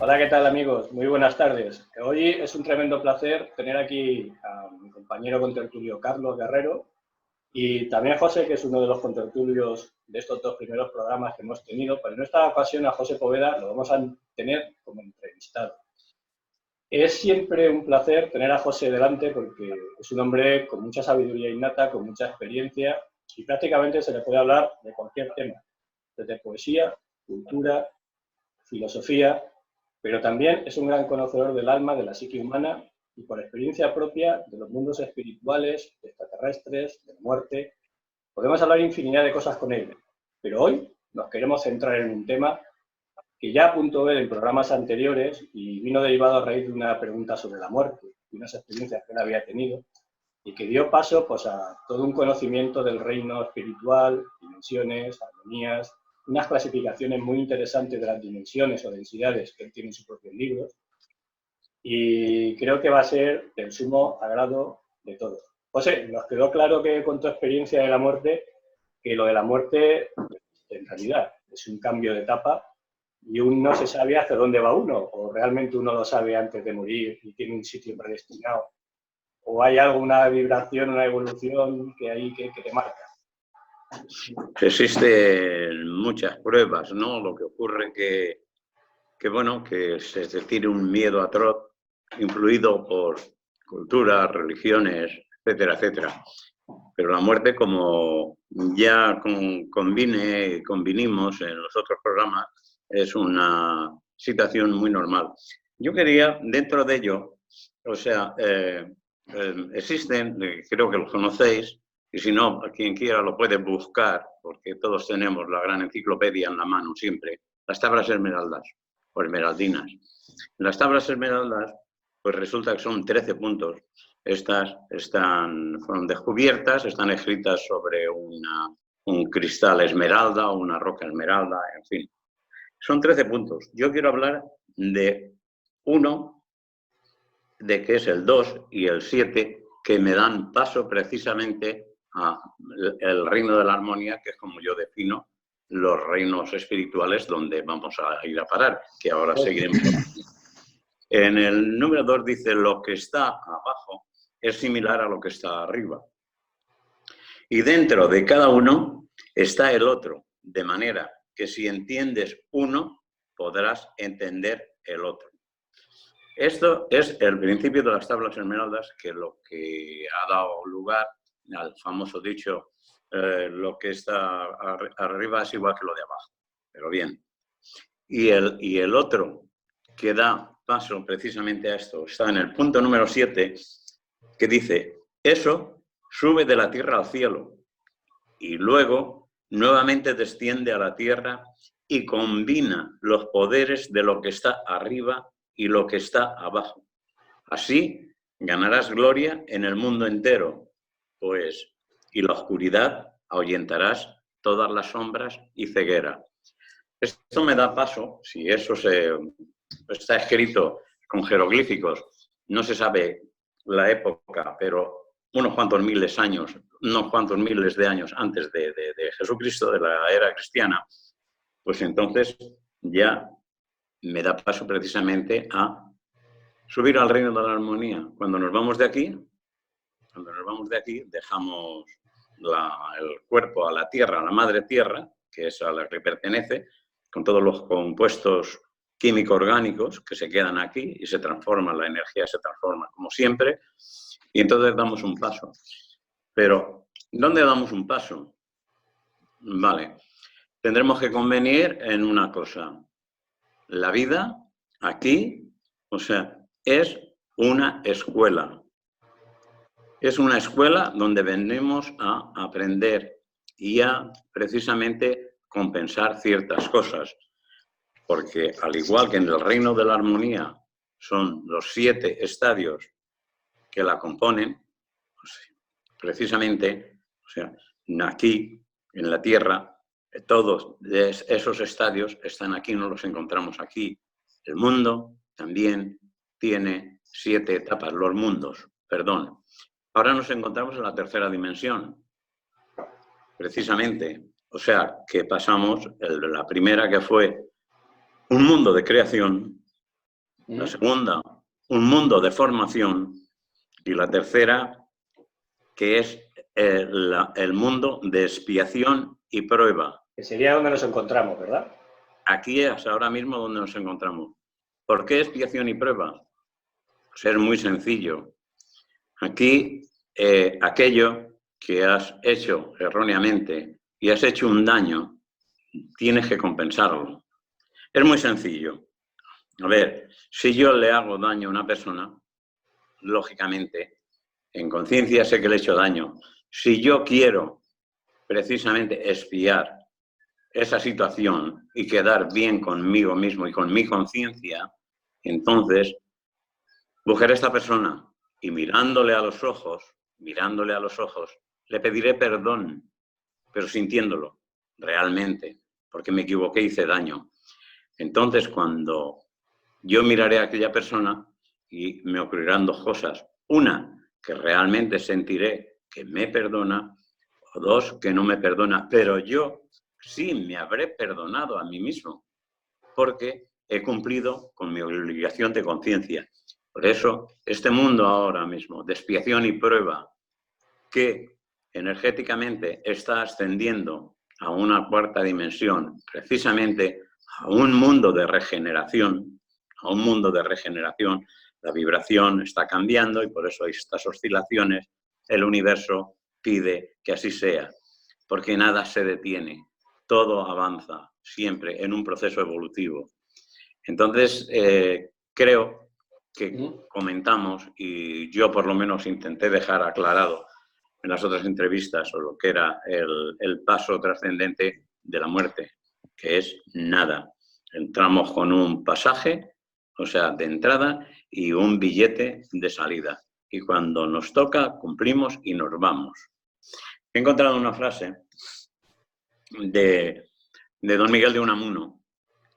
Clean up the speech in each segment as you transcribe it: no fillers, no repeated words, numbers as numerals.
Hola, ¿qué tal amigos? Muy buenas tardes. Hoy es un tremendo placer tener aquí a mi compañero contertulio Carlos Guerrero y también a José, que es uno de los contertulios de estos dos primeros programas que hemos tenido, pero en esta ocasión a José Poveda lo vamos a tener como entrevistado. Es siempre un placer tener a José delante porque es un hombre con mucha sabiduría innata, con mucha experiencia y prácticamente se le puede hablar de cualquier tema, desde poesía, cultura, filosofía, pero también es un gran conocedor del alma, de la psique humana y por experiencia propia de los mundos espirituales, extraterrestres, de la muerte. Podemos hablar infinidad de cosas con él, pero hoy nos queremos centrar en un tema que ya apuntó ver en programas anteriores y vino derivado a raíz de una pregunta sobre la muerte y unas experiencias que él había tenido y que dio paso pues, a todo un conocimiento del reino espiritual, dimensiones, armonías, unas clasificaciones muy interesantes de las dimensiones o densidades que él tiene en sus propios libros, y creo que va a ser del sumo agrado de todos. José, nos quedó claro que con tu experiencia de la muerte, que lo de la muerte en realidad es un cambio de etapa y uno no se sabe hacia dónde va uno, o realmente uno lo sabe antes de morir y tiene un sitio predestinado, o hay alguna vibración, una evolución que hay que te marca. Existen muchas pruebas, ¿no? Lo que ocurre que bueno, que se tiene un miedo atroz influido por culturas, religiones, etcétera, etcétera. Pero la muerte, como ya convinimos en los otros programas, es una situación muy normal. Yo quería, dentro de ello, o sea, existen, creo que los conocéis, y si no, quien quiera lo puede buscar, porque todos tenemos la gran enciclopedia en la mano siempre, las tablas esmeraldas o esmeraldinas. Las tablas esmeraldas, pues resulta que son 13 puntos. Estas fueron descubiertas, están escritas sobre un cristal esmeralda o una roca esmeralda, en fin. Son 13 puntos. Yo quiero hablar de uno, de que es el 2 y el 7, que me dan paso precisamente al reino de la armonía, que es como yo defino los reinos espirituales donde vamos a ir a parar, que ahora seguiremos. En el número 2 dice: lo que está abajo es similar a lo que está arriba. Y dentro de cada uno está el otro, de manera que si entiendes uno, podrás entender el otro. Esto es el principio de las tablas esmeraldas, que lo que ha dado lugar al famoso dicho, lo que está arriba es igual que lo de abajo. Pero bien. Y el otro que da paso precisamente a esto está en el punto número 7, que dice: eso sube de la tierra al cielo y luego nuevamente desciende a la tierra y combina los poderes de lo que está arriba y lo que está abajo. Así ganarás gloria en el mundo entero, pues, y la oscuridad ahuyentarás todas las sombras y ceguera. Esto me da paso, si eso está escrito con jeroglíficos, no se sabe la época, pero unos cuantos miles de años antes de Jesucristo, de la era cristiana, pues entonces ya me da paso precisamente a subir al reino de la armonía. Cuando nos vamos de aquí, dejamos el cuerpo a la tierra, a la madre tierra, que es a la que pertenece, con todos los compuestos químico-orgánicos que se quedan aquí y se transforman, la energía se transforma como siempre, y entonces damos un paso. Pero, ¿dónde damos un paso? Vale, tendremos que convenir en una cosa. La vida aquí, o sea, es una escuela. Es una escuela donde venimos a aprender y a precisamente compensar ciertas cosas. Porque al igual que en el reino de la armonía son los 7 estadios que la componen, pues, precisamente, o sea, aquí, en la Tierra, todos esos estadios están aquí, no los encontramos aquí. El mundo también tiene 7 etapas, los mundos, perdón. Ahora nos encontramos en la tercera dimensión, precisamente. O sea, que pasamos la primera, que fue un mundo de creación, La segunda, un mundo de formación. Y la tercera, que es el mundo de expiación y prueba. Que sería donde nos encontramos, ¿verdad? Aquí es ahora mismo donde nos encontramos. ¿Por qué expiación y prueba? Pues es muy sencillo. Aquí, aquello que has hecho erróneamente y has hecho un daño, tienes que compensarlo. Es muy sencillo. A ver, si yo le hago daño a una persona, lógicamente, en conciencia sé que le he hecho daño. Si yo quiero precisamente expiar esa situación y quedar bien conmigo mismo y con mi conciencia, entonces buscaré a esta persona y mirándole a los ojos, le pediré perdón, pero sintiéndolo realmente, porque me equivoqué y hice daño. Entonces, cuando yo miraré a aquella persona y me ocurrirán dos cosas. Una, que realmente sentiré que me perdona, o dos, que no me perdona, pero yo sí me habré perdonado a mí mismo, porque he cumplido con mi obligación de conciencia. Por eso, este mundo ahora mismo de expiación y prueba, que energéticamente está ascendiendo a una cuarta dimensión, precisamente a un mundo de regeneración, la vibración está cambiando y por eso hay estas oscilaciones. El universo pide que así sea, porque nada se detiene, todo avanza siempre en un proceso evolutivo. Entonces, creo que comentamos, y yo por lo menos intenté dejar aclarado en las otras entrevistas, o lo que era el paso trascendente de la muerte, que es nada. Entramos con un pasaje, o sea, de entrada, y un billete de salida. Y cuando nos toca, cumplimos y nos vamos. He encontrado una frase de don Miguel de Unamuno,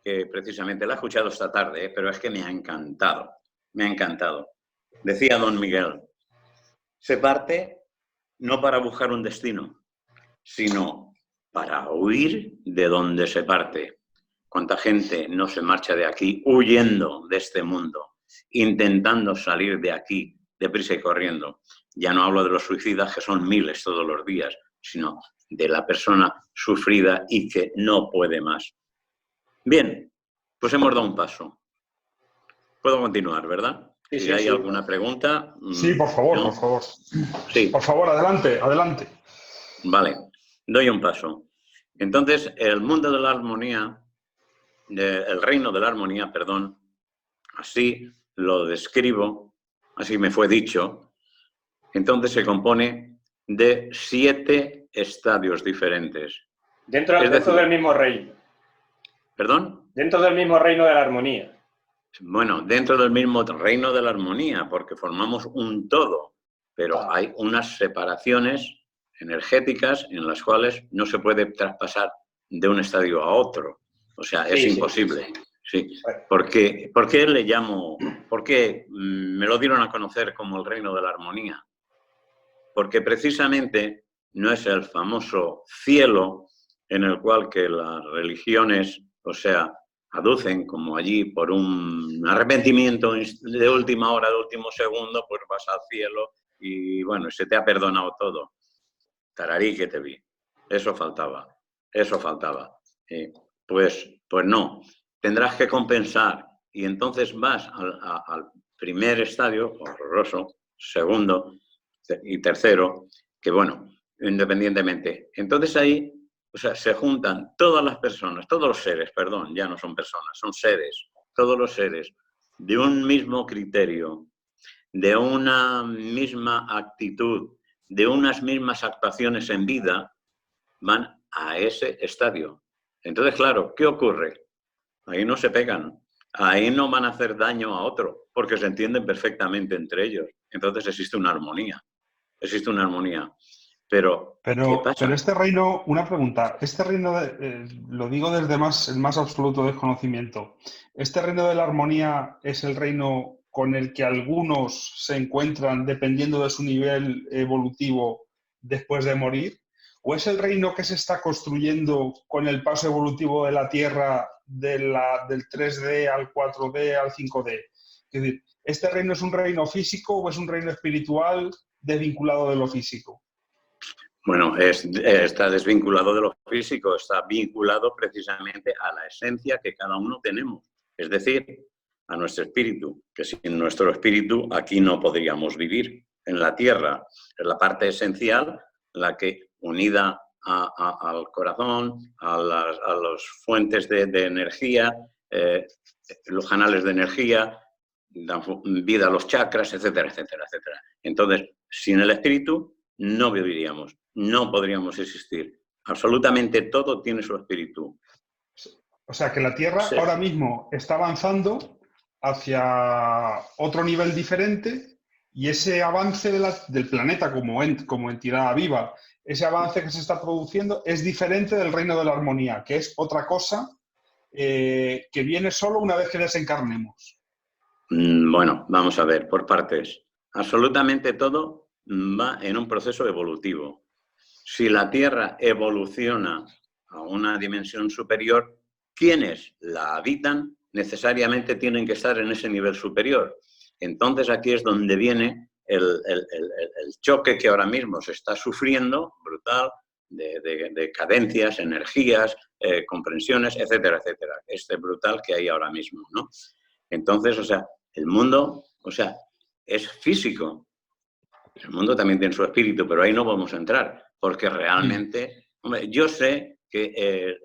que precisamente la he escuchado esta tarde, pero es que me ha encantado. Me ha encantado. Decía don Miguel, se parte no para buscar un destino, sino para huir de donde se parte. ¿Cuánta gente no se marcha de aquí huyendo de este mundo, intentando salir de aquí deprisa y corriendo? Ya no hablo de los suicidas, que son miles todos los días, sino de la persona sufrida y que no puede más. Bien, pues hemos dado un paso. Puedo continuar, ¿verdad? Sí, si hay sí. alguna pregunta. Sí, por favor, ¿no? por favor. Sí. Por favor, adelante, adelante. Vale, doy un paso. Entonces, el mundo de la armonía, el reino de la armonía, perdón, así lo describo, así me fue dicho, entonces se compone de 7 estadios diferentes. Dentro del mismo reino. ¿Perdón? Dentro del mismo reino de la armonía. Bueno, dentro del mismo reino de la armonía, porque formamos un todo, pero hay unas separaciones energéticas en las cuales no se puede traspasar de un estadio a otro. O sea, es imposible. Sí. ¿Por qué le llamo? ¿Por qué me lo dieron a conocer como el reino de la armonía? Porque precisamente no es el famoso cielo en el cual que las religiones, o sea, aducen como allí por un arrepentimiento de última hora, de último segundo, pues vas al cielo y bueno, se te ha perdonado todo. Tararí que te vi. Eso faltaba. Pues no. Tendrás que compensar y entonces vas al primer estadio, horroroso, segundo y tercero, que bueno, independientemente. Entonces ahí, o sea, se juntan todas las personas, todos los seres, perdón, ya no son personas, son seres, todos los seres, de un mismo criterio, de una misma actitud, de unas mismas actuaciones en vida, van a ese estadio. Entonces, claro, ¿qué ocurre? Ahí no se pegan, ahí no van a hacer daño a otro, porque se entienden perfectamente entre ellos. Entonces existe una armonía. Pero ¿qué pasa? Pero este reino, una pregunta, este reino, lo digo desde el más absoluto desconocimiento, ¿este reino de la armonía es el reino con el que algunos se encuentran dependiendo de su nivel evolutivo después de morir? o es el reino que se está construyendo con el paso evolutivo de la Tierra del 3D al 4D al 5D? Es decir, ¿este reino es un reino físico o es un reino espiritual desvinculado de lo físico? Bueno, está desvinculado de lo físico, está vinculado precisamente a la esencia que cada uno tenemos, es decir, a nuestro espíritu, que sin nuestro espíritu aquí no podríamos vivir. En la Tierra es la parte esencial, la que unida al corazón, a las fuentes de energía, los canales de energía, dan vida a los chakras, etcétera, etcétera, etcétera. Entonces, sin el espíritu no viviríamos, no podríamos existir. Absolutamente todo tiene su espíritu. O sea, que la Tierra Sí. ahora mismo está avanzando hacia otro nivel diferente y ese avance del planeta como entidad viva, ese avance que se está produciendo es diferente del reino de la armonía, que es otra cosa que viene solo una vez que desencarnemos. Bueno, vamos a ver, por partes. Absolutamente todo va en un proceso evolutivo. Si la Tierra evoluciona a una dimensión superior, quienes la habitan necesariamente tienen que estar en ese nivel superior. Entonces aquí es donde viene el choque que ahora mismo se está sufriendo, brutal, de cadencias, energías, comprensiones, etcétera, etcétera. Este brutal que hay ahora mismo, ¿no? Entonces, o sea, el mundo, o sea, es físico. El mundo también tiene su espíritu, pero ahí no vamos a entrar, porque realmente, hombre, yo sé que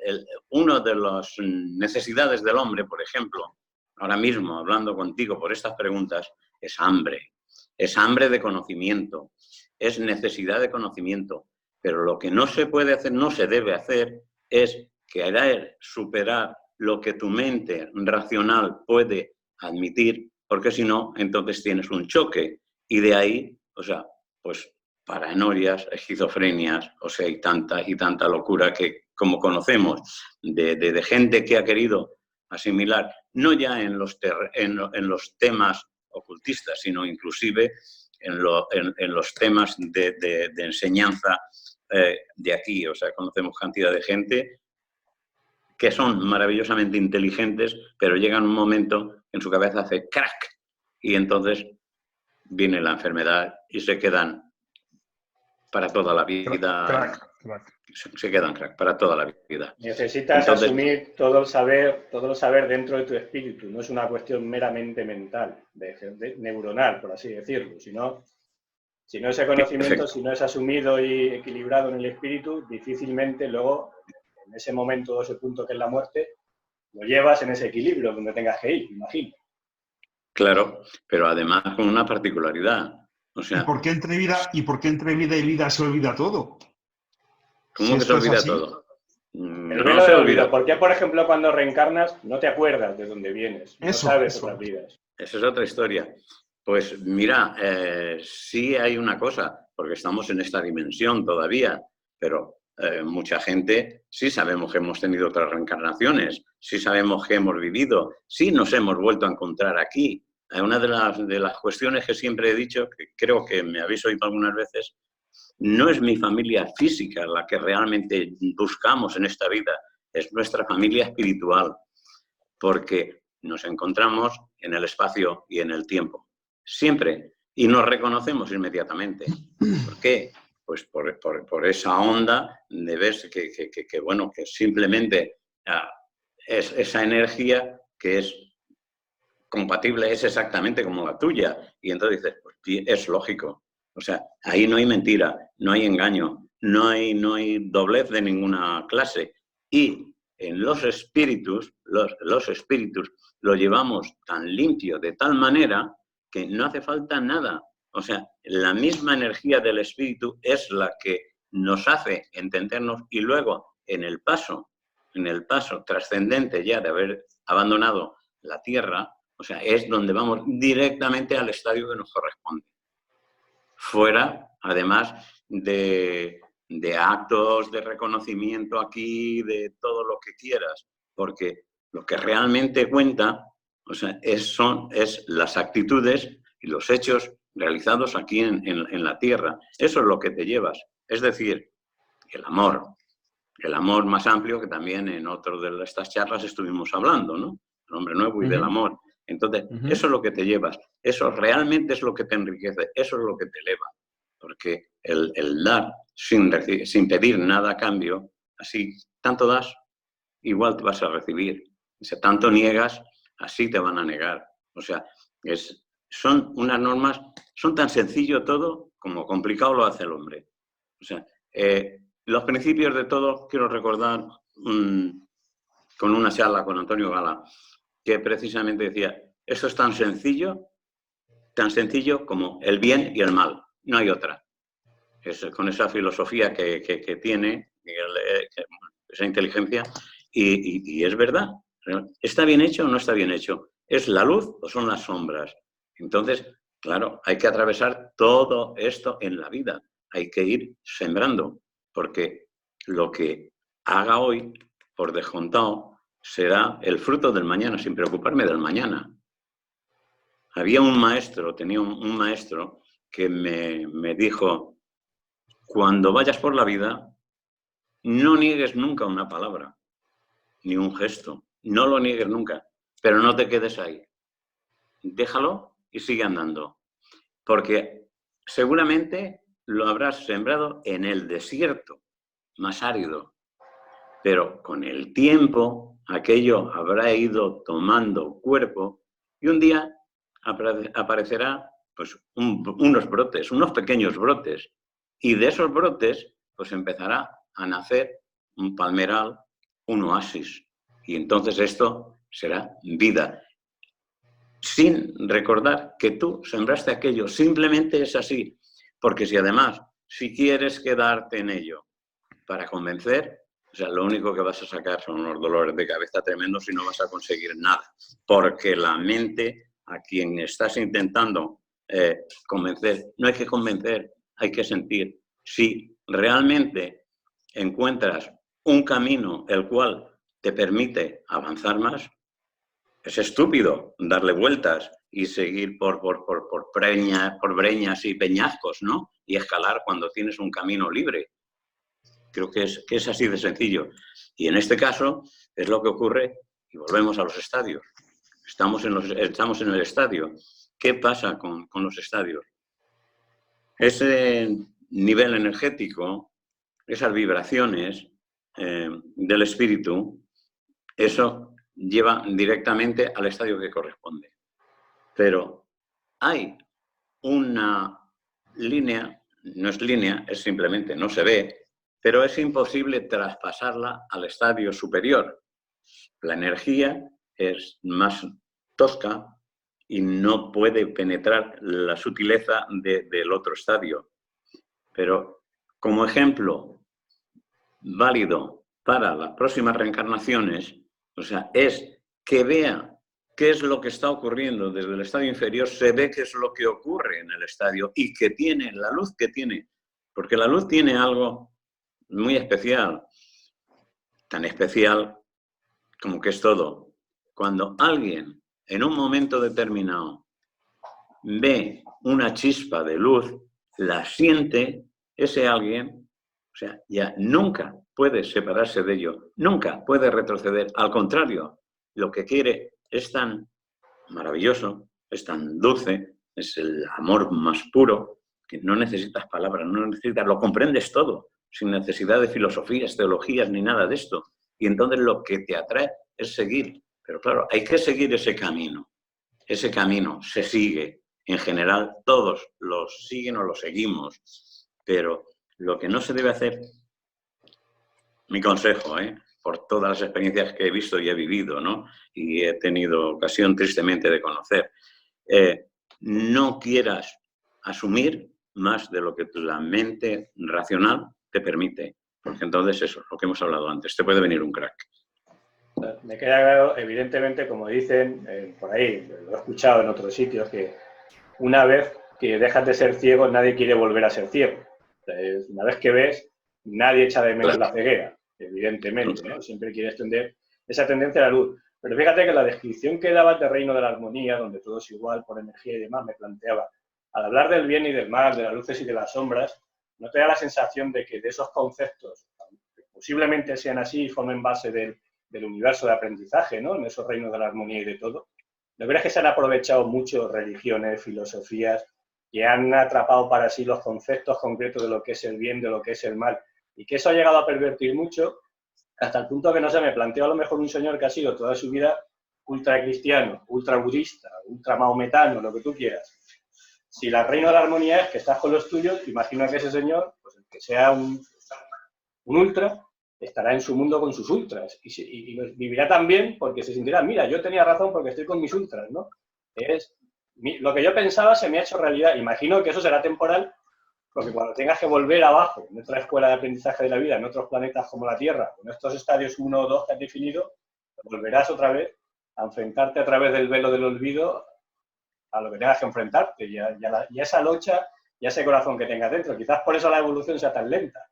una de las necesidades del hombre, por ejemplo, ahora mismo hablando contigo por estas preguntas, es hambre de conocimiento, es necesidad de conocimiento, pero lo que no se puede hacer, no se debe hacer, es querer superar lo que tu mente racional puede admitir, porque si no, entonces tienes un choque y de ahí, o sea, pues paranoias, esquizofrenias, o sea, y tanta locura que, como conocemos, de gente que ha querido asimilar, no ya en los temas ocultistas, sino inclusive en los temas de enseñanza de aquí. O sea, conocemos cantidad de gente que son maravillosamente inteligentes, pero llegan un momento en su cabeza hace crack y entonces viene la enfermedad y se quedan para toda la vida. Crack. Se quedan crack para toda la vida. Necesitas asumir todo el saber dentro de tu espíritu. No es una cuestión meramente mental, neuronal, por así decirlo. Si no ese conocimiento, si no es asumido y equilibrado en el espíritu, difícilmente luego, en ese momento o ese punto que es la muerte, lo llevas en ese equilibrio donde tengas que ir, imagino. Claro, pero además con una particularidad. O sea, ¿Y por qué entre vida y vida se olvida todo? ¿Cómo que se olvida todo? No se olvida. ¿Por qué, por ejemplo, cuando reencarnas no te acuerdas de dónde vienes? No sabes otras vidas. Esa es otra historia. Pues mira, sí hay una cosa, porque estamos en esta dimensión todavía, pero mucha gente sí sabemos que hemos tenido otras reencarnaciones, sí sabemos que hemos vivido, sí nos hemos vuelto a encontrar aquí. Una de las cuestiones que siempre he dicho, que creo que me habéis oído algunas veces, no es mi familia física la que realmente buscamos en esta vida, es nuestra familia espiritual, porque nos encontramos en el espacio y en el tiempo, siempre, y nos reconocemos inmediatamente. ¿Por qué? Pues por esa onda de ver que simplemente es esa energía que es compatible, es exactamente como la tuya, y entonces dices, pues es lógico. O sea, ahí no hay mentira, no hay engaño, no hay doblez de ninguna clase. Y en los espíritus, los espíritus lo llevamos tan limpio, de tal manera que no hace falta nada. O sea, la misma energía del espíritu es la que nos hace entendernos y luego en el paso trascendente ya de haber abandonado la Tierra, o sea, es donde vamos directamente al estadio que nos corresponde. Fuera, además, de actos de reconocimiento aquí, de todo lo que quieras, porque lo que realmente cuenta, o sea, es las actitudes y los hechos realizados aquí en la Tierra. Eso es lo que te llevas. Es decir, el amor más amplio, que también en otro de estas charlas estuvimos hablando, ¿no? El hombre nuevo y del amor. Entonces, eso es lo que te llevas, eso realmente es lo que te enriquece, eso es lo que te eleva, porque el dar sin pedir nada a cambio, así, tanto das, igual te vas a recibir. Si tanto niegas, así te van a negar. O sea, son unas normas, son tan sencillo todo como complicado lo hace el hombre. O sea, los principios de todo, quiero recordar con una charla con Antonio Gala, que precisamente decía, eso es tan sencillo como el bien y el mal, no hay otra. Con esa filosofía que tiene, esa inteligencia, y es verdad. ¿Está bien hecho o no está bien hecho? ¿Es la luz o son las sombras? Entonces, claro, hay que atravesar todo esto en la vida. Hay que ir sembrando, porque lo que haga hoy, por descontado, será el fruto del mañana, sin preocuparme del mañana. Tenía un maestro que me dijo, cuando vayas por la vida, no niegues nunca una palabra, ni un gesto. No lo niegues nunca, pero no te quedes ahí. Déjalo y sigue andando. Porque seguramente lo habrás sembrado en el desierto, más árido. Pero con el tiempo, aquello habrá ido tomando cuerpo y un día aparecerá pues, unos brotes, unos pequeños brotes. Y de esos brotes, pues empezará a nacer un palmeral, un oasis. Y entonces esto será vida. Sin recordar que tú sembraste aquello, simplemente es así. Porque si quieres quedarte en ello para convencer, o sea, lo único que vas a sacar son unos dolores de cabeza tremendos y no vas a conseguir nada. Porque la mente, a quien estás intentando convencer, no hay que convencer, hay que sentir. Si realmente encuentras un camino el cual te permite avanzar más, es estúpido darle vueltas y seguir por breñas y peñascos, ¿no? Y escalar cuando tienes un camino libre. Creo que es así de sencillo. Y en este caso es lo que ocurre, y volvemos a los estadios. Estamos en el estadio. ¿Qué pasa con los estadios? Ese nivel energético, esas vibraciones del espíritu, eso lleva directamente al estadio que corresponde. Pero hay una línea, no es línea, es simplemente no se ve, pero es imposible traspasarla al estadio superior. La energía es más tosca y no puede penetrar la sutileza del otro estadio. Pero como ejemplo válido para las próximas reencarnaciones, o sea, es que vea qué es lo que está ocurriendo desde el estadio inferior, se ve qué es lo que ocurre en el estadio y que tiene, la luz que tiene, porque la luz tiene algo muy especial, tan especial como que es todo. Cuando alguien en un momento determinado ve una chispa de luz, la siente, ese alguien, o sea, ya nunca puede separarse de ello, nunca puede retroceder. Al contrario, lo que quiere es tan maravilloso, es tan dulce, es el amor más puro, que no necesitas palabras, no necesitas, lo comprendes todo, sin necesidad de filosofías, teologías, ni nada de esto. Y entonces lo que te atrae es seguir. Pero claro, hay que seguir ese camino. Ese camino se sigue. En general, todos los siguen o los seguimos. Pero lo que no se debe hacer, mi consejo, por todas las experiencias que he visto y he vivido, ¿no? Y he tenido ocasión tristemente de conocer, no quieras asumir más de lo que la mente racional te permite. Porque entonces eso, lo que hemos hablado antes, te puede venir un crack. Me queda claro, evidentemente, como dicen por ahí, lo he escuchado en otros sitios, que una vez que dejas de ser ciego, nadie quiere volver a ser ciego. Una vez que ves, nadie echa de menos la ceguera, evidentemente, ¿no? Siempre quiere extender esa tendencia a la luz. Pero fíjate que la descripción que dabas del reino de la armonía, donde todo es igual por energía y demás, me planteaba, al hablar del bien y del mal, de las luces y de las sombras, ¿no te da la sensación de que de esos conceptos, que posiblemente sean así y formen base del universo de aprendizaje, ¿no? En esos reinos de la armonía y de todo, ¿no crees que se han aprovechado mucho religiones, filosofías, que han atrapado para sí los conceptos concretos de lo que es el bien, de lo que es el mal? Y que eso ha llegado a pervertir mucho, hasta el punto que, no sé, me planteo a lo mejor un señor que ha sido toda su vida ultra cristiano, ultra budista, ultra maometano, lo que tú quieras. Si el reino de la armonía es que estás con los tuyos, imagino que ese señor, pues el que sea un ultra, estará en su mundo con sus ultras y vivirá tan bien porque se sentirá, mira, yo tenía razón porque estoy con mis ultras, ¿no? Lo que yo pensaba se me ha hecho realidad. Imagino que eso será temporal, porque cuando tengas que volver abajo, en otra escuela de aprendizaje de la vida, en otros planetas como la Tierra, con estos estadios 1 o 2 que has definido, volverás otra vez a enfrentarte a través del velo del olvido a lo que tengas que enfrentarte y a esa lucha y a ese corazón que tengas dentro. Quizás por eso la evolución sea tan lenta.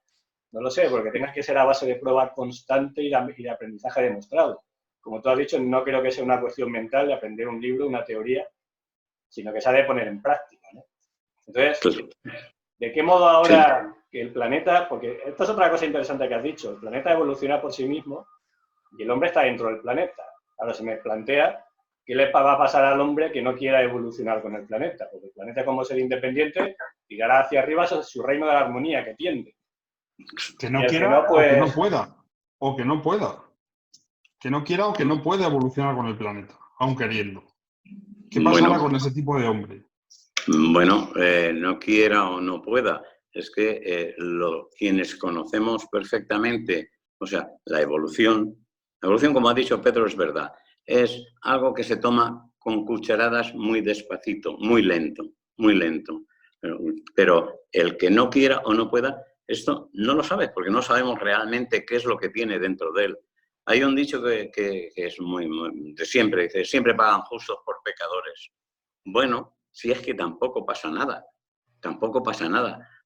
No lo sé, porque tengas que ser a base de prueba constante y de aprendizaje demostrado. Como tú has dicho, no creo que sea una cuestión mental de aprender un libro, una teoría, sino que se ha de poner en práctica, ¿no? Entonces, ¿de qué modo ahora que el planeta, porque esto es otra cosa interesante que has dicho, el planeta evoluciona por sí mismo y el hombre está dentro del planeta? Ahora se me plantea qué le va a pasar al hombre que no quiera evolucionar con el planeta, porque el planeta, como ser independiente, tirará hacia arriba su reino de la armonía que tiende. Que no quiera o que no pueda. O que no pueda. Que no quiera o que no pueda evolucionar con el planeta, aun queriendo. ¿Qué pasará con ese tipo de hombre? Bueno, no quiera o no pueda. Es que quienes conocemos perfectamente, o sea, la evolución, como ha dicho Pedro, es verdad. Es algo que se toma con cucharadas muy despacito, muy lento, muy lento. Pero el que no quiera o no pueda, esto no lo sabe, porque no sabemos realmente qué es lo que tiene dentro de él. Hay un dicho que es muy de siempre, dice, siempre pagan justos por pecadores. Bueno, si es que tampoco pasa nada,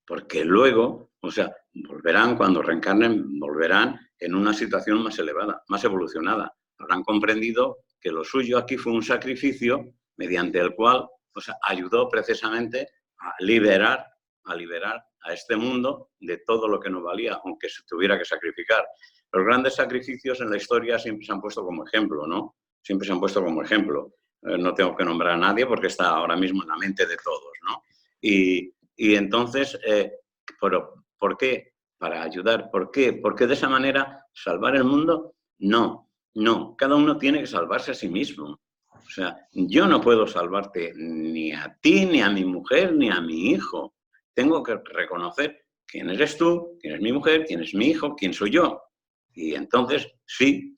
porque luego, o sea, volverán, cuando reencarnen, volverán en una situación más elevada, más evolucionada. Habrán comprendido que lo suyo aquí fue un sacrificio mediante el cual, o sea, ayudó precisamente a liberar a este mundo de todo lo que no valía, aunque se tuviera que sacrificar. Los grandes sacrificios en la historia siempre se han puesto como ejemplo, ¿no? Siempre se han puesto como ejemplo. No tengo que nombrar a nadie porque está ahora mismo en la mente de todos, ¿no? Y entonces, ¿por qué? Para ayudar. ¿Por qué? ¿Porque de esa manera salvar el mundo? No, no. Cada uno tiene que salvarse a sí mismo. O sea, yo no puedo salvarte ni a ti, ni a mi mujer, ni a mi hijo. Tengo que reconocer quién eres tú, quién es mi mujer, quién es mi hijo, quién soy yo. Y entonces, sí,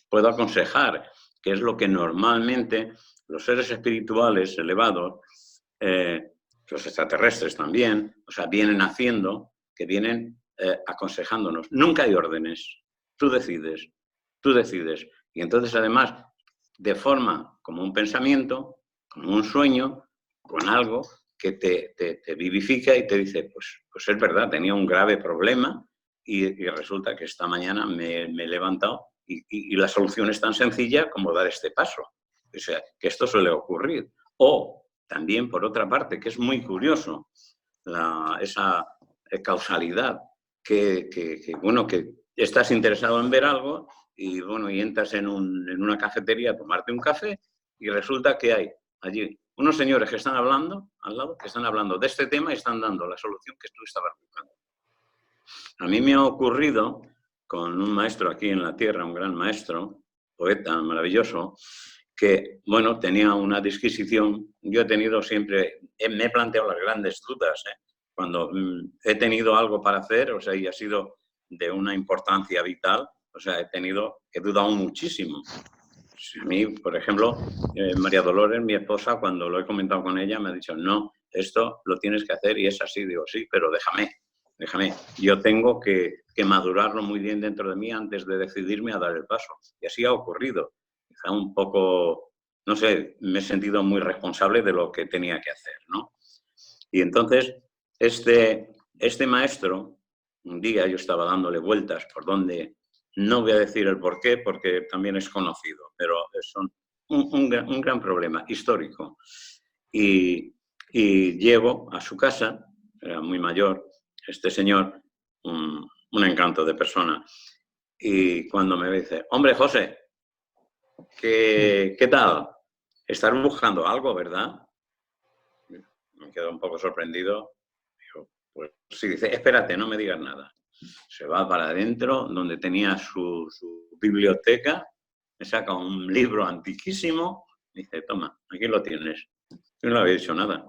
puedo aconsejar, que es lo que normalmente los seres espirituales elevados, los extraterrestres también, o sea, vienen haciendo, que vienen aconsejándonos. Nunca hay órdenes. Tú decides. Y entonces, además, de forma como un pensamiento, como un sueño, con algo que te vivifica y te dice, pues es verdad, tenía un grave problema y resulta que esta mañana me he levantado y la solución es tan sencilla como dar este paso. O sea, que esto suele ocurrir. O también, por otra parte, que es muy curioso, esa causalidad que estás interesado en ver algo y, bueno, y entras en una cafetería a tomarte un café y resulta que hay allí unos señores que están hablando al lado, que están hablando de este tema y están dando la solución que tú estabas buscando. A mí me ha ocurrido con un maestro aquí en la Tierra, un gran maestro, poeta maravilloso, que, bueno, tenía una disquisición. Yo he tenido siempre, me he planteado las grandes dudas, cuando he tenido algo para hacer, o sea, y ha sido de una importancia vital, o sea, he dudado muchísimo. A mí, por ejemplo, María Dolores, mi esposa, cuando lo he comentado con ella, me ha dicho, no, esto lo tienes que hacer y es así. Digo, sí, pero déjame. Yo tengo que madurarlo muy bien dentro de mí antes de decidirme a dar el paso. Y así ha ocurrido. Quizá un poco, no sé, me he sentido muy responsable de lo que tenía que hacer, ¿no? Y entonces, este maestro, un día yo estaba dándole vueltas por donde, no voy a decir el por qué, porque también es conocido, pero es un gran problema histórico. Y llego a su casa, era muy mayor, este señor, un encanto de persona. Y cuando me dice, hombre, José, ¿qué tal? Estás buscando algo, ¿verdad? Me quedo un poco sorprendido. Digo, pues sí, dice, espérate, no me digas nada. Se va para adentro, donde tenía su biblioteca, me saca un libro antiquísimo, y dice, toma, aquí lo tienes. Yo no le había dicho nada.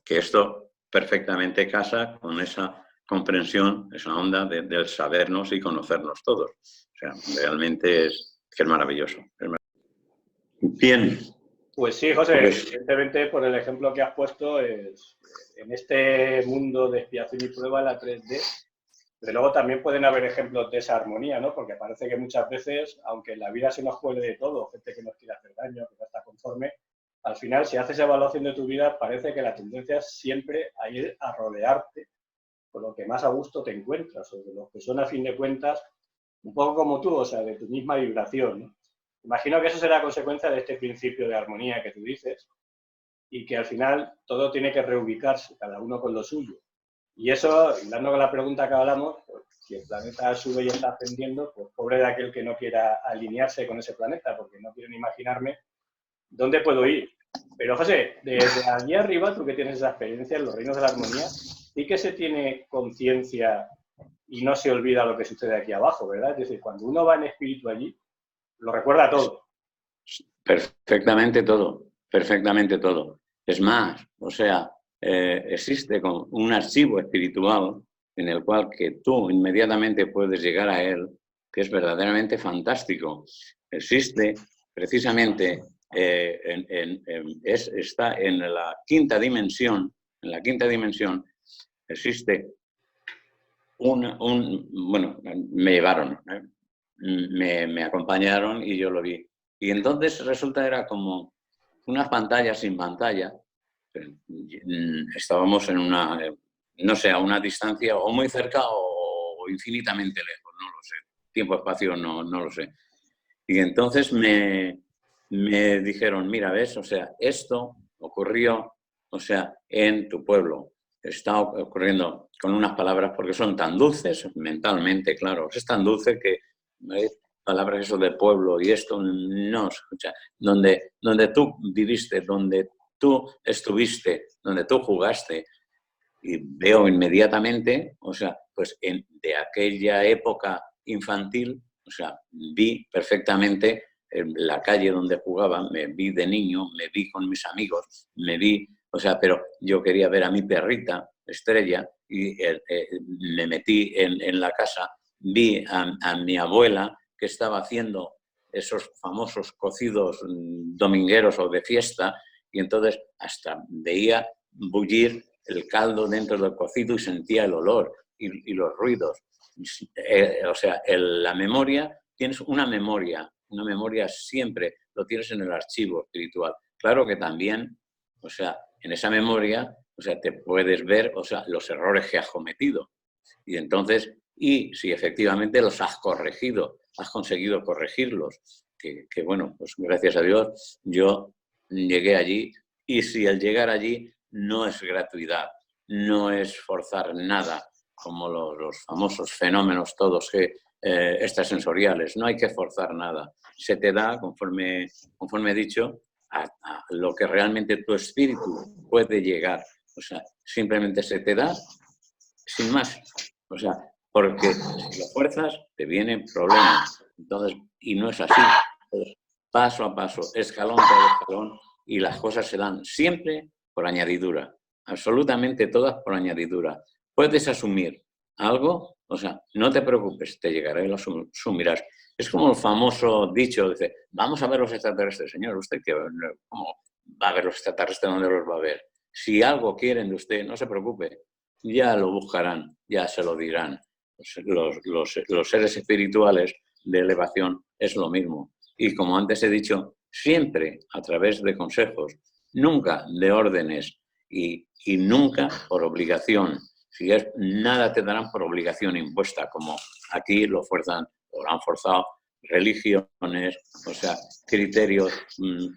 Que esto perfectamente casa con esa comprensión, esa onda del sabernos y conocernos todos. O sea, realmente es maravilloso. Bien. Pues sí, José, Pues, evidentemente por el ejemplo que has puesto, en este mundo de expiación y prueba, la 3D, pero luego también pueden haber ejemplos de esa armonía, ¿no? Porque parece que muchas veces, aunque en la vida se nos cuele de todo, gente que nos quiere hacer daño, que no está conforme, al final, si haces evaluación de tu vida, parece que la tendencia es siempre a ir a rodearte con lo que más a gusto te encuentras, o de los que son, a fin de cuentas, un poco como tú, o sea, de tu misma vibración, ¿no? Imagino que eso será consecuencia de este principio de armonía que tú dices y que al final todo tiene que reubicarse, cada uno con lo suyo. Y eso, dando con la pregunta que hablamos, pues, si el planeta sube y está ascendiendo, pues pobre de aquel que no quiera alinearse con ese planeta, porque no quiero ni imaginarme dónde puedo ir. Pero José, desde allí arriba, tú que tienes esa experiencia en los reinos de la armonía, sí que se tiene conciencia y no se olvida lo que sucede aquí abajo, ¿verdad? Es decir, cuando uno va en espíritu allí, lo recuerda todo. perfectamente todo, perfectamente todo. Es más, o sea, existe un archivo espiritual en el cual que tú inmediatamente puedes llegar a él, que es verdaderamente fantástico. Existe precisamente, está en la quinta dimensión, existe bueno, me llevaron, me acompañaron y yo lo vi. Y entonces resulta era como una pantalla sin pantalla. Estábamos en una, no sé, a una distancia o muy cerca o infinitamente lejos, no lo sé. Tiempo-espacio no lo sé. Y entonces me dijeron, mira, ves, o sea, esto ocurrió, o sea, en tu pueblo. Está ocurriendo con unas palabras porque son tan dulces mentalmente, claro. Es tan dulce que palabras eso de pueblo y esto no se escucha. Donde tú viviste, donde tú estuviste, donde tú jugaste, y veo inmediatamente, o sea, pues de aquella época infantil, o sea, vi perfectamente la calle donde jugaba, me vi de niño, me vi con mis amigos, me vi, o sea, pero yo quería ver a mi perrita, Estrella, y me metí en la casa, vi a mi abuela que estaba haciendo esos famosos cocidos domingueros o de fiesta, y entonces hasta veía bullir el caldo dentro del cocido y sentía el olor y los ruidos. O sea, la memoria, tienes una memoria siempre, lo tienes en el archivo espiritual. Claro que también, o sea, en esa memoria, o sea, te puedes ver, o sea, los errores que has cometido. Y entonces, y si efectivamente los has corregido, has conseguido corregirlos, que bueno, pues gracias a Dios, yo llegué allí, y si el llegar allí no es gratuidad, no es forzar nada, como los famosos fenómenos todos extrasensoriales, no hay que forzar nada. Se te da, conforme he dicho, a lo que realmente tu espíritu puede llegar. O sea, simplemente se te da sin más. O sea, porque si lo fuerzas, te vienen problemas. Entonces, y no es así. Entonces, paso a paso, escalón tras escalón, y las cosas se dan siempre por añadidura. Absolutamente todas por añadidura. Puedes asumir algo, o sea, no te preocupes, te llegará y lo asumirás. Es como el famoso dicho, dice, vamos a ver los extraterrestres. Señor, ¿usted cómo va a ver los extraterrestres? ¿Dónde los va a ver? Si algo quieren de usted, no se preocupe, ya lo buscarán, ya se lo dirán. Los seres espirituales de elevación es lo mismo. Y como antes he dicho, siempre a través de consejos, nunca de órdenes y nunca por obligación. Si es, nada te darán por obligación impuesta, como aquí lo fuerzan o lo han forzado religiones, o sea, criterios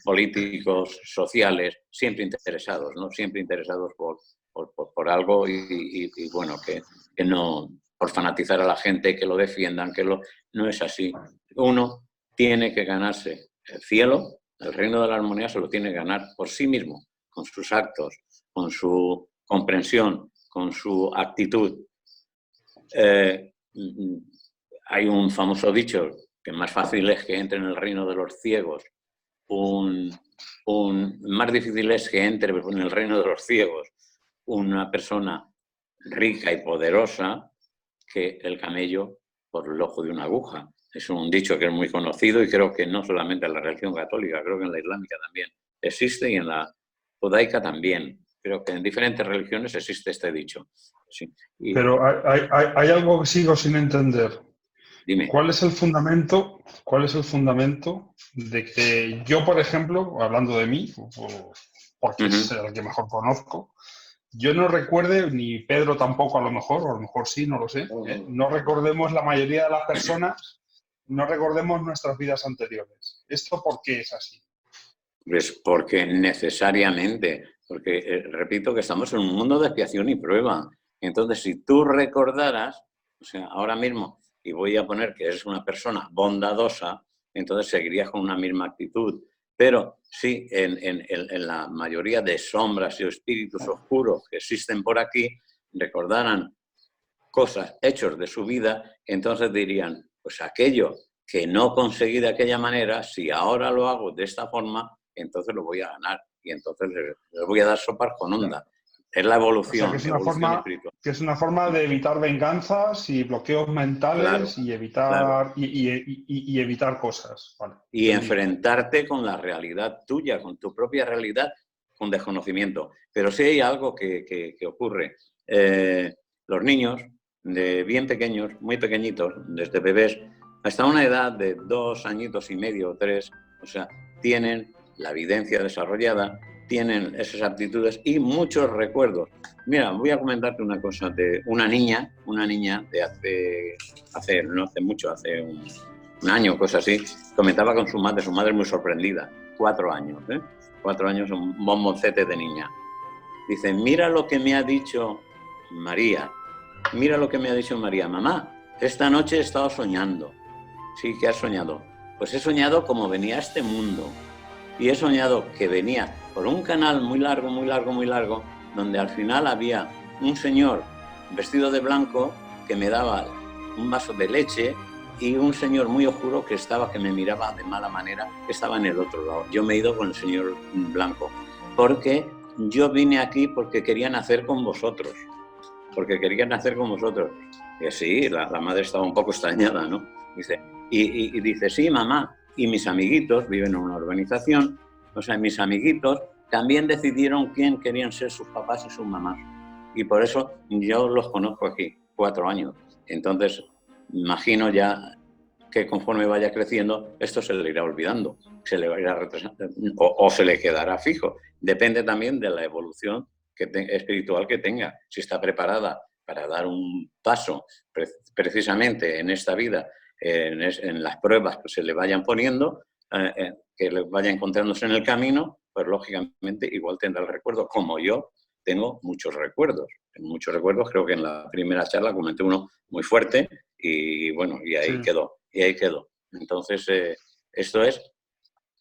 políticos, sociales, siempre interesados, ¿no? Siempre interesados por por algo y bueno, que no, por fanatizar a la gente, que lo defiendan, no es así. Uno tiene que ganarse el cielo, el reino de la armonía se lo tiene que ganar por sí mismo, con sus actos, con su comprensión, con su actitud. Hay un famoso dicho que más fácil es que entre en el reino de los ciegos, más difícil es que entre en el reino de los ciegos una persona rica y poderosa que el camello por el ojo de una aguja. Es un dicho que es muy conocido y creo que no solamente en la religión católica, creo que en la islámica también existe y en la judaica también. Creo que en diferentes religiones existe este dicho. Sí. Pero hay algo que sigo sin entender. Dime. ¿Cuál es el fundamento de que yo, por ejemplo, hablando de mí, porque es el que mejor conozco, yo no recuerde, ni Pedro tampoco a lo mejor sí, no lo sé, no recordemos la mayoría de las personas, no recordemos nuestras vidas anteriores. ¿Esto por qué es así? Pues porque necesariamente, porque repito que estamos en un mundo de expiación y prueba. Entonces, si tú recordaras, o sea, ahora mismo, y voy a poner que eres una persona bondadosa, entonces seguirías con una misma actitud. Pero si en la mayoría de sombras y espíritus oscuros que existen por aquí recordaran cosas, hechos de su vida, entonces dirían, pues aquello que no conseguí de aquella manera, si ahora lo hago de esta forma, entonces lo voy a ganar y entonces les voy a dar sopas con onda. Es la evolución, o sea, que es una forma de evitar venganzas y bloqueos mentales, claro, y evitar, claro, y evitar cosas. Vale. Y enfrentarte con la realidad tuya, con tu propia realidad, con desconocimiento. Pero sí hay algo que ocurre. Los niños, de bien pequeños, muy pequeñitos, desde bebés, hasta una edad de 2 añitos y medio o 3, o sea, tienen la evidencia desarrollada, tienen esas aptitudes y muchos recuerdos. Mira, voy a comentarte una cosa de una niña de no hace mucho, hace un año, cosa así, comentaba con su madre muy sorprendida, 4 años, 4 años, un bomboncete de niña. Dice, mira lo que me ha dicho María, mamá, esta noche he estado soñando. Sí, ¿qué has soñado? Pues he soñado como venía a este mundo. Y he soñado que venía por un canal muy largo, donde al final había un señor vestido de blanco que me daba un vaso de leche y un señor muy oscuro que me miraba de mala manera, que estaba en el otro lado. Yo me he ido con el señor blanco, porque yo vine aquí porque quería nacer con vosotros. Y sí, la madre estaba un poco extrañada, ¿no? Dice, y dice, sí, mamá, y mis amiguitos viven en una urbanización, o sea, mis amiguitos también decidieron quién querían ser sus papás y sus mamás. Y por eso yo los conozco aquí, 4 años. Entonces, imagino ya que conforme vaya creciendo, esto se le irá olvidando, se le va a ir retrasando, o se le quedará fijo. Depende también de la evolución espiritual que tenga, si está preparada para dar un paso precisamente en esta vida, en las pruebas que se le vayan poniendo, que le vaya encontrándose en el camino, pues lógicamente igual tendrá el recuerdo, como yo tengo muchos recuerdos. Creo que en la primera charla comenté uno muy fuerte y bueno, y ahí quedó. Entonces, esto es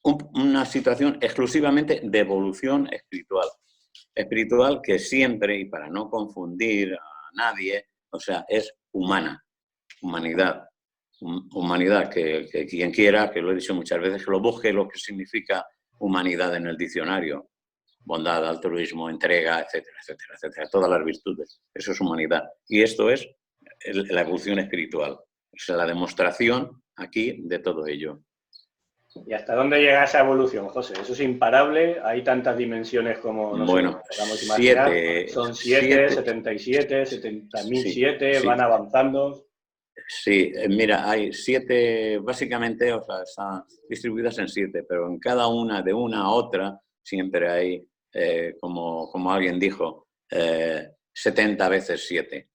una situación exclusivamente de evolución espiritual que siempre, y para no confundir a nadie, o sea, es humanidad, que quien quiera, que lo he dicho muchas veces, que lo busque lo que significa humanidad en el diccionario, bondad, altruismo, entrega, etcétera, todas las virtudes, eso es humanidad. Y esto es la evolución espiritual, es la demostración aquí de todo ello. ¿Y hasta dónde llega esa evolución, José? ¿Eso es imparable? ¿Hay tantas dimensiones como bueno, podamos imaginar? 7, ¿Son 7, 77, 70.000, sí, van avanzando? Sí, mira, hay 7, básicamente, o sea, están distribuidas en 7, pero en cada una, de una a otra, siempre hay, como alguien dijo, 70 veces 7.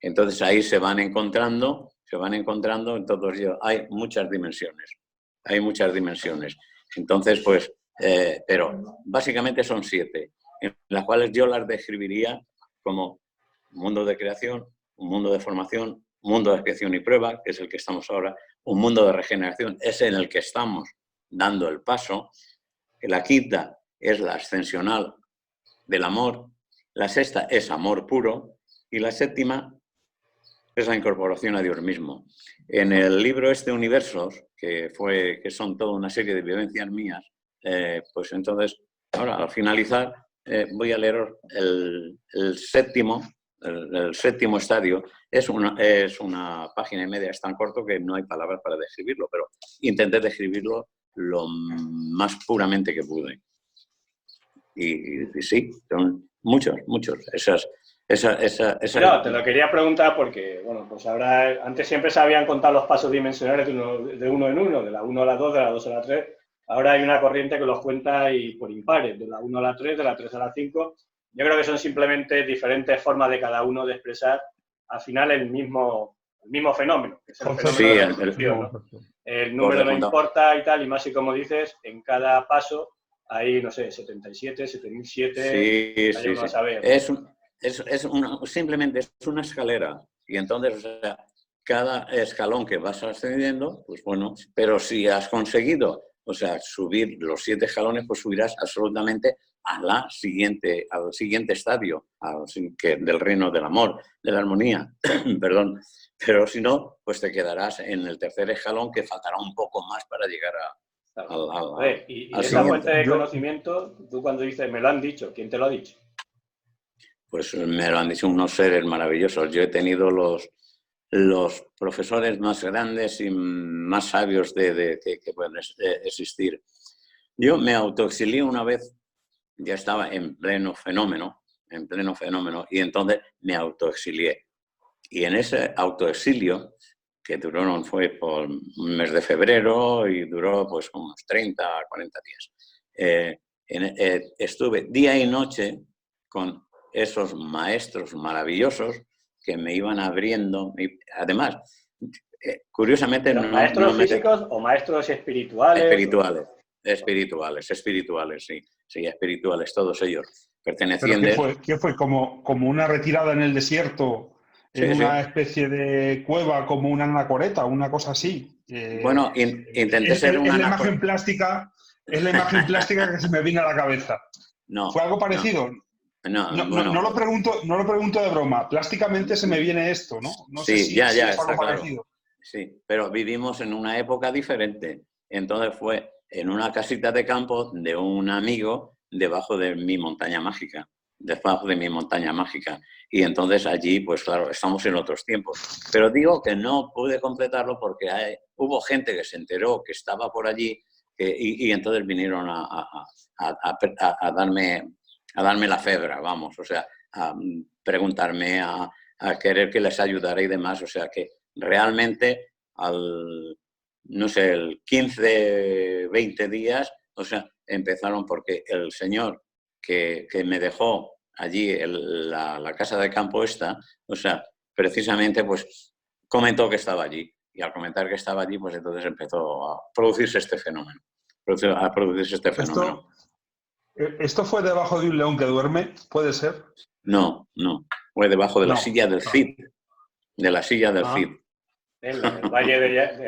Entonces ahí se van encontrando, en todos ellos. Hay muchas dimensiones. Entonces, pues, pero básicamente son 7. en las cuales yo las describiría como un mundo de creación, un mundo de formación, un mundo de expiación y prueba, que es el que estamos ahora, un mundo de regeneración, es en el que estamos dando el paso, que la quinta es la ascensional del amor, la sexta es amor puro y la séptima es la incorporación a Dios mismo. En el libro Universos, que son toda una serie de vivencias mías, pues entonces, ahora al finalizar, voy a leer el séptimo estadio. Es una página y media, es tan corto que no hay palabras para describirlo, pero intenté describirlo lo más puramente que pude. Y sí, son muchos. No, te lo quería preguntar porque, bueno, pues ahora, antes siempre se habían contado los pasos dimensionales de uno en uno, de la 1 a la 2, de la 2 a la 3. Ahora hay una corriente que los cuenta y por impares, de la 1 a la 3, de la 3 a la 5. Yo creo que son simplemente diferentes formas de cada uno de expresar al final el mismo fenómeno, que es el fenómeno de la evolución, ¿no? El número no importa y tal, y más y como dices, en cada paso hay, no sé, 77, 7007, sí. uno a saber. Simplemente es una escalera. Y entonces, o sea, cada escalón que vas ascendiendo, pues bueno, pero si has conseguido, o sea, subir los 7 escalones, pues subirás absolutamente al siguiente estadio, del reino del amor, de la armonía, perdón. Pero si no, pues te quedarás en el tercer escalón, que faltará un poco más para llegar y al esa siguiente. fuente de conocimiento, tú cuando dices, me lo han dicho, ¿quién te lo ha dicho? Pues me lo han dicho unos seres maravillosos. Yo he tenido los profesores más grandes y más sabios que pueden existir. Yo me autoexilié una vez, ya estaba en pleno fenómeno, y entonces me autoexilié. Y en ese autoexilio, que fue por un mes de febrero y duró pues unos 30 a 40 días, estuve día y noche con esos maestros maravillosos que me iban abriendo. Además, curiosamente... ¿Maestros físicos o maestros espirituales? Espirituales, sí. Sí, espirituales, todos ellos. Pertenecientes... ¿Pero qué fue? ¿Como una retirada en el desierto, en una especie de cueva, como una anacoreta, una cosa así? Bueno, intenté ser una anacoreta. Es la imagen plástica que se me vino a la cabeza. No. ¿Fue algo parecido? No lo pregunto de broma. Plásticamente se me viene esto, ¿no? No sé si es algo parecido. Sí, pero vivimos en una época diferente. Entonces fue en una casita de campo de un amigo debajo de mi montaña mágica. Y entonces allí, pues claro, estamos en otros tiempos. Pero digo que no pude completarlo porque hubo gente que se enteró que estaba por allí y entonces vinieron a darme la febra, vamos, o sea, a preguntarme, a querer que les ayudara y demás. O sea que realmente no sé, el 15, 20 días, o sea, empezaron porque el señor que me dejó allí la casa de campo esta, o sea, precisamente pues comentó que estaba allí. Y al comentar que estaba allí, pues entonces empezó a producirse este fenómeno. ¿Esto fue debajo de un león que duerme? ¿Puede ser? No. Fue debajo de la silla del Cid. De la silla del Cid. En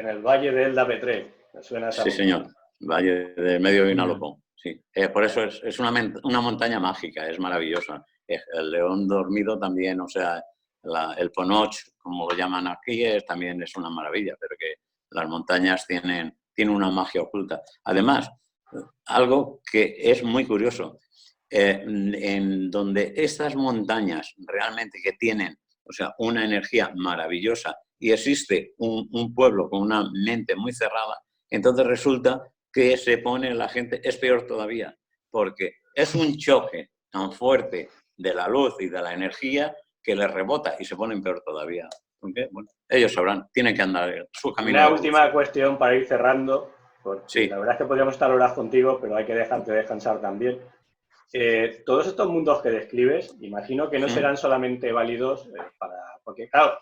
el valle de Elda Petré. Me suena esa montaña. Señor. Valle del Medio Vinalopó. Sí. Por eso es una montaña mágica, es maravillosa. El león dormido también, o sea, el Ponoch, como lo llaman aquí, también es una maravilla, pero que las montañas tienen una magia oculta. Además, algo que es muy curioso, en donde estas montañas realmente que tienen, o sea, una energía maravillosa y existe un pueblo con una mente muy cerrada, entonces resulta que se pone la gente, es peor todavía, porque es un choque tan fuerte de la luz y de la energía que les rebota y se ponen peor todavía. Porque, bueno, ellos sabrán, tienen que andar su camino. Una última cuestión para ir cerrando, porque sí, la verdad es que podríamos estar horas contigo, pero hay que dejarte descansar también. Todos estos mundos que describes, imagino que no serán solamente válidos porque, claro,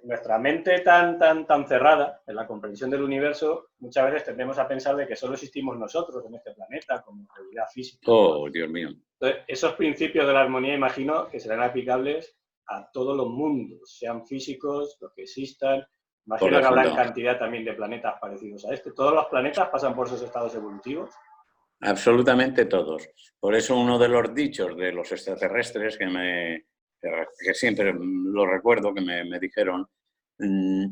nuestra mente tan cerrada en la comprensión del universo, muchas veces tendemos a pensar de que solo existimos nosotros en este planeta como realidad física. Oh, Dios mío. Entonces, esos principios de la armonía imagino que serán aplicables a todos los mundos, sean físicos, los que existan. Imagino que habrá cantidad también de planetas parecidos a este. ¿Todos los planetas pasan por esos estados evolutivos? Absolutamente todos. Por eso uno de los dichos de los extraterrestres que siempre lo recuerdo, que me dijeron,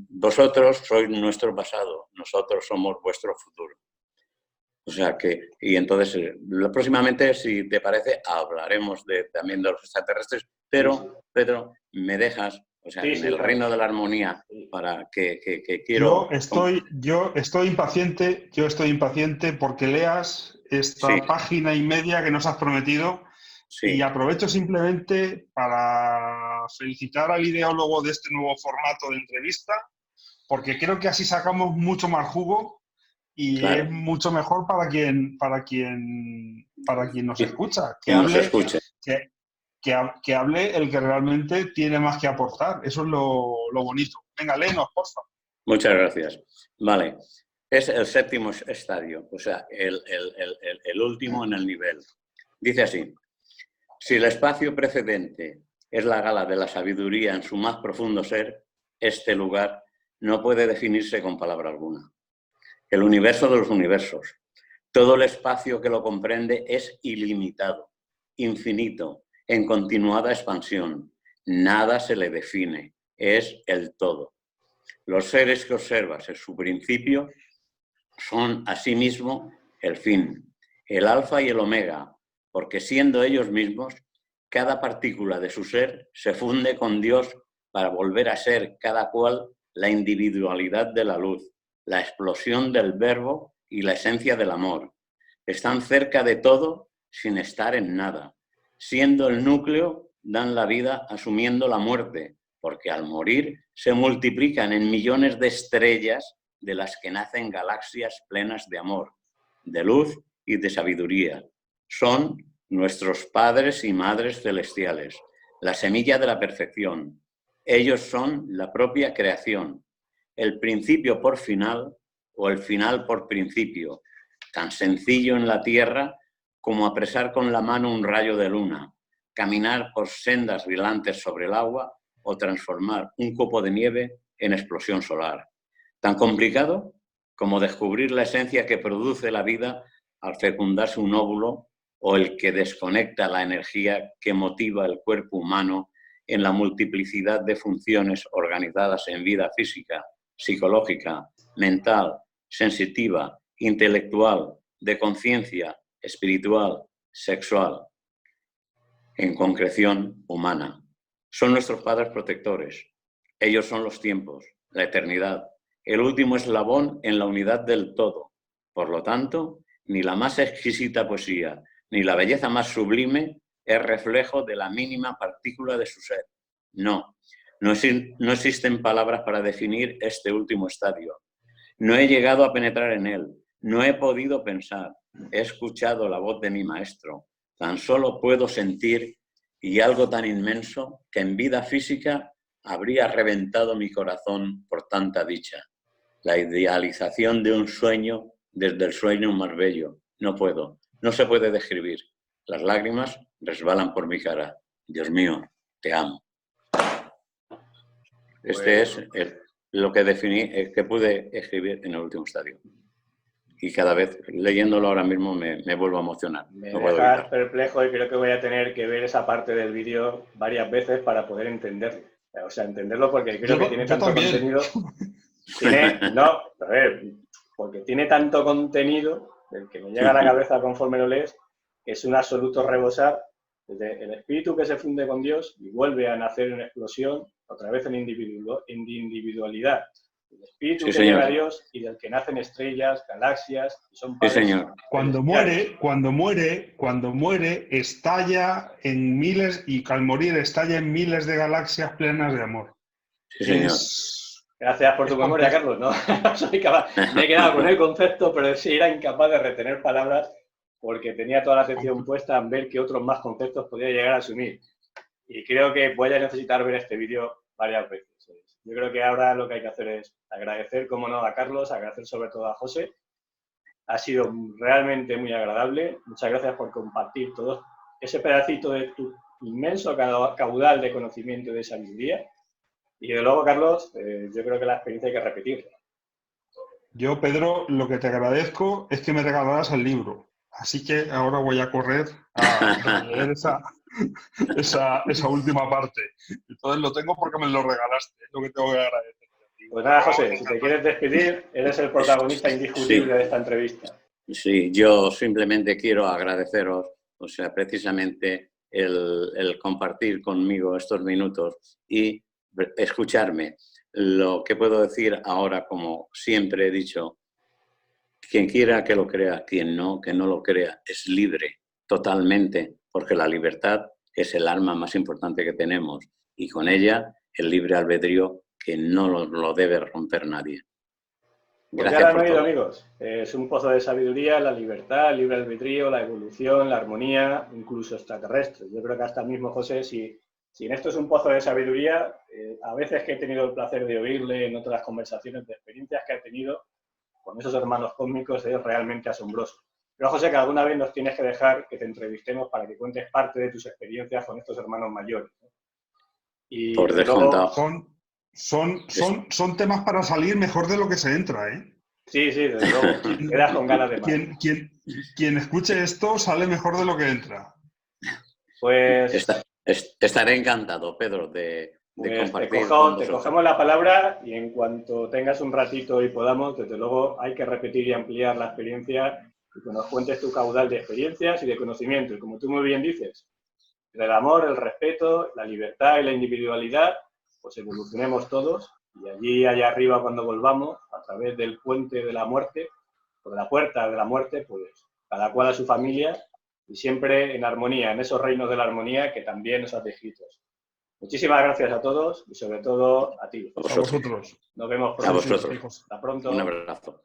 vosotros sois nuestro pasado, nosotros somos vuestro futuro. O sea que, y entonces, próximamente, si te parece, hablaremos también de los extraterrestres, pero, sí. Pedro, me dejas, o sea, sí, en el reino de la armonía, para que quiero... Yo estoy impaciente porque leas esta página y media que nos has prometido. Sí. Y aprovecho simplemente para felicitar al ideólogo de este nuevo formato de entrevista, porque creo que así sacamos mucho más jugo y claro, es mucho mejor para quien nos escucha. Que hable el que realmente tiene más que aportar. Eso es lo bonito. Venga, léenos, por favor. Muchas gracias. Vale. Es el séptimo estadio, o sea, el último en el nivel. Dice así: si el espacio precedente es la gala de la sabiduría en su más profundo ser, este lugar no puede definirse con palabra alguna. El universo de los universos, todo el espacio que lo comprende es ilimitado, infinito, en continuada expansión. Nada se le define, es el todo. Los seres que observas en su principio son asimismo el fin, el alfa y el omega, porque siendo ellos mismos, cada partícula de su ser se funde con Dios para volver a ser cada cual la individualidad de la luz, la explosión del verbo y la esencia del amor. Están cerca de todo sin estar en nada. Siendo el núcleo, dan la vida asumiendo la muerte, porque al morir se multiplican en millones de estrellas de las que nacen galaxias plenas de amor, de luz y de sabiduría. Son nuestros padres y madres celestiales, la semilla de la perfección. Ellos son la propia creación, el principio por final o el final por principio, tan sencillo en la tierra como apresar con la mano un rayo de luna, caminar por sendas brillantes sobre el agua o transformar un copo de nieve en explosión solar. Tan complicado como descubrir la esencia que produce la vida al fecundarse un óvulo o el que desconecta la energía que motiva el cuerpo humano en la multiplicidad de funciones organizadas en vida física, psicológica, mental, sensitiva, intelectual, de conciencia, espiritual, sexual, en concreción humana. Son nuestros padres protectores. Ellos son los tiempos, la eternidad, el último eslabón en la unidad del todo. Por lo tanto, ni la más exquisita poesía, ni la belleza más sublime es reflejo de la mínima partícula de su ser. No existen palabras para definir este último estadio. No he llegado a penetrar en él, no he podido pensar, he escuchado la voz de mi maestro, tan solo puedo sentir y algo tan inmenso que en vida física habría reventado mi corazón por tanta dicha. La idealización de un sueño desde el sueño más bello. No se puede describir. Las lágrimas resbalan por mi cara. Dios mío, te amo. Este es lo que definí, que pude escribir en el último estadio. Y cada vez, leyéndolo ahora mismo, me vuelvo a emocionar. Me dejas perplejo y creo que voy a tener que ver esa parte del vídeo varias veces para poder entenderlo. O sea, entenderlo porque creo que tiene tanto contenido. Porque tiene tanto contenido, el que me llega a la cabeza conforme lo lees, que es un absoluto rebosar desde el espíritu que se funde con Dios y vuelve a nacer en explosión, otra vez en individualidad. El espíritu que llega a Dios y del que nacen estrellas, galaxias, y son padres. Sí, señor. Cuando muere, estalla en miles, y al morir estalla en miles de galaxias plenas de amor. Sí, señor. Gracias por tu memoria, Carlos. No soy capaz. Me he quedado con el concepto, pero sí era incapaz de retener palabras porque tenía toda la atención puesta en ver qué otros más conceptos podía llegar a asumir. Y creo que voy a necesitar ver este vídeo varias veces. Yo creo que ahora lo que hay que hacer es agradecer, como no, a Carlos, agradecer sobre todo a José. Ha sido realmente muy agradable. Muchas gracias por compartir todos ese pedacito de tu inmenso caudal de conocimiento y de sabiduría. Y de luego, Carlos, yo creo que la experiencia hay que repetirla. Yo, Pedro, lo que te agradezco es que me regalaras el libro. Así que ahora voy a correr a leer esa última parte. Entonces lo tengo porque me lo regalaste. Es lo que tengo que agradecer. Pues nada, José, si te quieres despedir, eres el protagonista indiscutible Sí. de esta entrevista. Sí, yo simplemente quiero agradeceros, o sea, precisamente el compartir conmigo estos minutos y escucharme. Lo que puedo decir ahora, como siempre he dicho, quien quiera que lo crea, quien no, que no lo crea, es libre totalmente, porque la libertad es el arma más importante que tenemos y con ella el libre albedrío que no lo debe romper nadie. Pues ya Gracias lo han por oído, todo. amigos. Es un pozo de sabiduría, la libertad, el libre albedrío, la evolución, la armonía, incluso extraterrestre. Yo creo que hasta mismo, José, si en esto es un pozo de sabiduría, a veces que he tenido el placer de oírle en otras conversaciones de experiencias que ha tenido con esos hermanos cósmicos, es realmente asombroso. Pero, José, que alguna vez nos tienes que dejar que te entrevistemos para que cuentes parte de tus experiencias con estos hermanos mayores, ¿no? Y Por desde luego, descontado. Son temas para salir mejor de lo que se entra, ¿eh? sí, desde luego, quedas con ganas de más. Quien escuche esto sale mejor de lo que entra. Pues Estaré encantado, Pedro, de compartir te con vosotros. cogemos la palabra y en cuanto tengas un ratito y podamos, desde luego hay que repetir y ampliar la experiencia y que nos cuentes tu caudal de experiencias y de conocimiento. Y como tú muy bien dices, el amor, el respeto, la libertad y la individualidad, pues evolucionemos todos y allí, allá arriba, cuando volvamos, a través del puente de la muerte o de la puerta de la muerte, pues cada cual a su familia y siempre en armonía, en esos reinos de la armonía que también nos has descrito. Muchísimas gracias a todos y sobre todo a ti. A vosotros. Nos vemos A pronto. vosotros. Hasta pronto. Un abrazo.